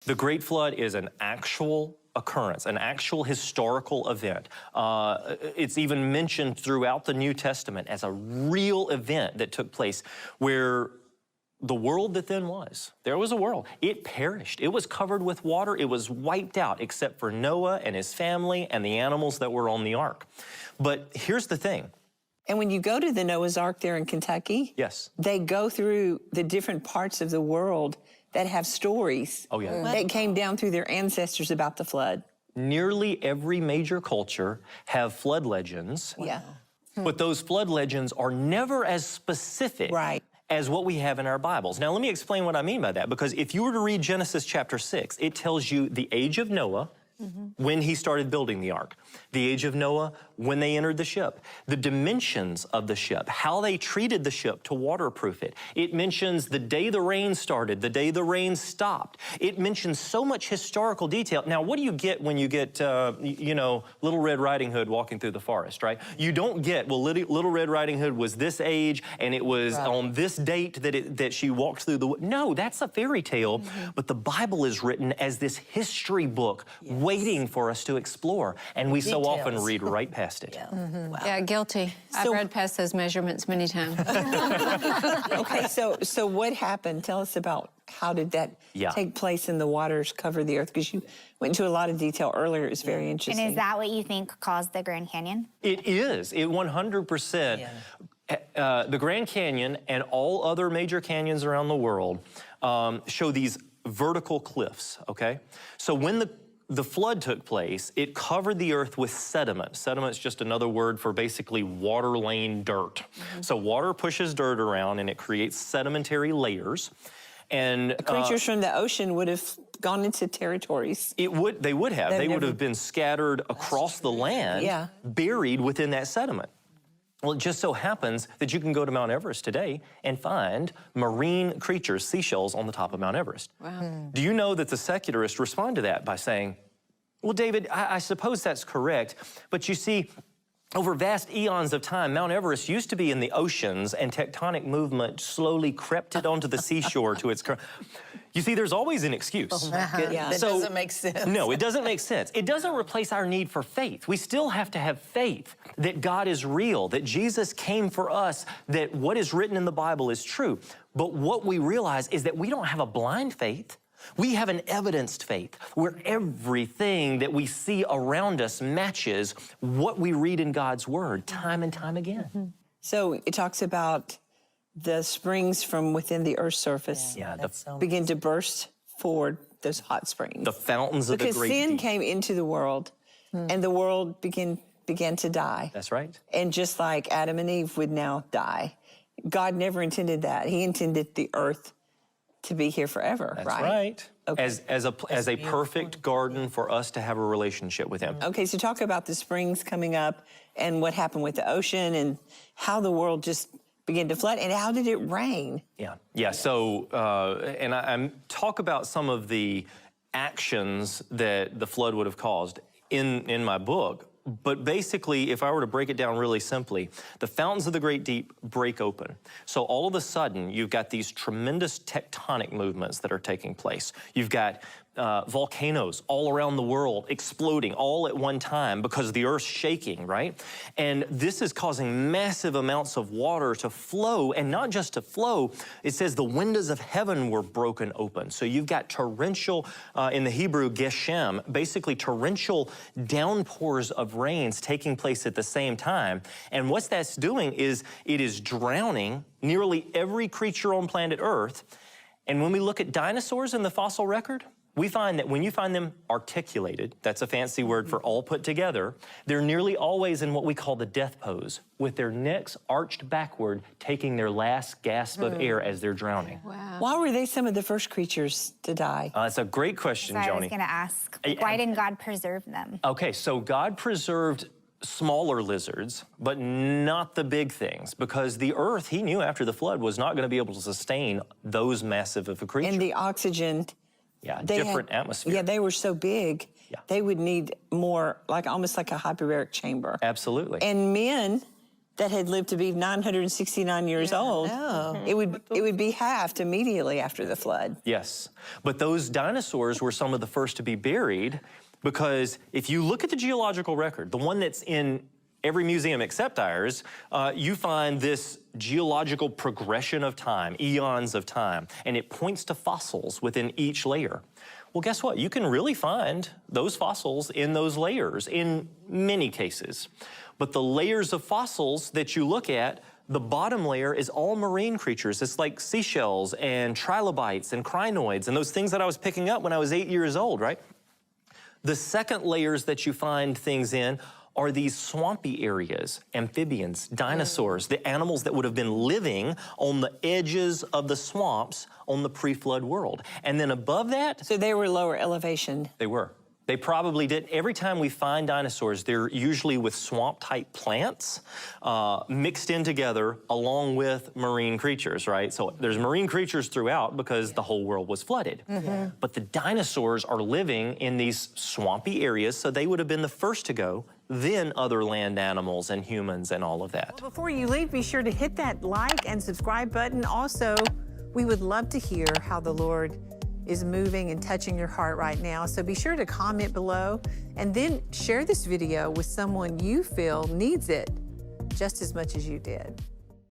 The Great Flood is an actual occurrence, an actual historical event. It's even mentioned throughout the New Testament as a real event that took place where the world that then was, there was a world. It perished. It was covered with water. It was wiped out except for Noah and his family and the animals that were on the ark. But here's the thing. And when you go to the Noah's Ark there in Kentucky, yes, they go through the different parts of the world that have stories that came down through their ancestors about the flood. Nearly every major culture have flood legends. Yeah. But those flood legends are never as specific as what we have in our Bibles. Now, let me explain what I mean by that, because if you were to read Genesis chapter 6, it tells you the age of Noah, when he started building the ark, the age of Noah, when they entered the ship, the dimensions of the ship, how they treated the ship to waterproof it. It mentions the day the rain started, the day the rain stopped. It mentions so much historical detail. Now, what do you get when you get, you know, Little Red Riding Hood walking through the forest, right? You don't get, well, Little Red Riding Hood was this age, and it was on this date that she walked through the... No, that's a fairy tale, but the Bible is written as this history book waiting for us to explore, and we so often read right past it. Yeah, guilty. I've read past those measurements many times. Okay, so what happened? Tell us about how did that take place in the waters cover the earth? Because you went into a lot of detail earlier. It was very interesting. And is that what you think caused the Grand Canyon? It is. It 100%. The Grand Canyon and all other major canyons around the world show these vertical cliffs, okay? So when the flood took place, it covered the earth with sediment. Sediment's just another word for basically water-lane dirt. So water pushes dirt around and it creates sedimentary layers. And the creatures from the ocean would have gone into territories. They would have. They would have been scattered across the land, buried within that sediment. Well, it just so happens that you can go to Mount Everest today and find marine creatures, seashells, on the top of Mount Everest. Wow. Do you know that the secularists respond to that by saying, well, David, I suppose that's correct, but you see, over vast eons of time, Mount Everest used to be in the oceans, and tectonic movement slowly crept it onto the seashore to its current... You see, there's always an excuse. That doesn't make sense. No, it doesn't make sense. It doesn't replace our need for faith. We still have to have faith that God is real, that Jesus came for us, that what is written in the Bible is true. But what we realize is that we don't have a blind faith. We have an evidenced faith where everything that we see around us matches what we read in God's Word time and time again. So it talks about the springs from within the Earth's surface begin to burst forward, those hot springs. The fountains of the great Because sin deep. came into the world, and the world began to die. That's right. And just like Adam and Eve would now die, God never intended that. He intended the earth to be here forever, That's right. Okay. As a perfect garden for us to have a relationship with Him. Okay, so talk about the springs coming up and what happened with the ocean and how the world just began to flood, and how did it rain? Yeah. So, and I talk about some of the actions that the flood would have caused in my book. But basically, if I were to break it down really simply, the fountains of the great deep break open. So all of a sudden, you've got these tremendous tectonic movements that are taking place. You've got volcanoes all around the world exploding all at one time because the earth's shaking, right? And this is causing massive amounts of water to flow, and not just to flow, it says the windows of heaven were broken open. So you've got torrential, in the Hebrew, geshem, basically torrential downpours of rains taking place at the same time. And what that's doing is it is drowning nearly every creature on planet Earth. And when we look at dinosaurs in the fossil record, we find that when you find them articulated, that's a fancy word for all put together, they're nearly always in what we call the death pose, with their necks arched backward, taking their last gasp of air as they're drowning. Wow. Why were they some of the first creatures to die? That's a great question, I Joni. was going to ask, why didn't God preserve them? Okay, so God preserved smaller lizards, but not the big things, because the earth, He knew after the flood, was not going to be able to sustain those massive of a creature. And the oxygen... different atmosphere. Yeah, they were so big, they would need more, like almost like a hyperbaric chamber. Absolutely. And men that had lived to be 969 years old, it would be halved immediately after the flood. Yes, but those dinosaurs were some of the first to be buried, because if you look at the geological record, the one that's in every museum except ours, you find this geological progression of time, eons of time, and it points to fossils within each layer. Well, guess what? You can really find those fossils in those layers in many cases. But the layers of fossils that you look at, the bottom layer is all marine creatures. It's like seashells and trilobites and crinoids and those things that I was picking up when I was 8 years old, right? The second layers that you find things in are these swampy areas, amphibians, dinosaurs, the animals that would have been living on the edges of the swamps on the pre-flood world. And then above that... So they were lower elevation. They were. They probably did. Every time we find dinosaurs, they're usually with swamp-type plants mixed in together along with marine creatures, right? So there's marine creatures throughout because the whole world was flooded. But the dinosaurs are living in these swampy areas, so they would have been the first to go, then other land animals and humans and all of that. Well, before you leave, be sure to hit that like and subscribe button. Also, we would love to hear how the Lord is moving and touching your heart right now. So be sure to comment below and then share this video with someone you feel needs it just as much as you did.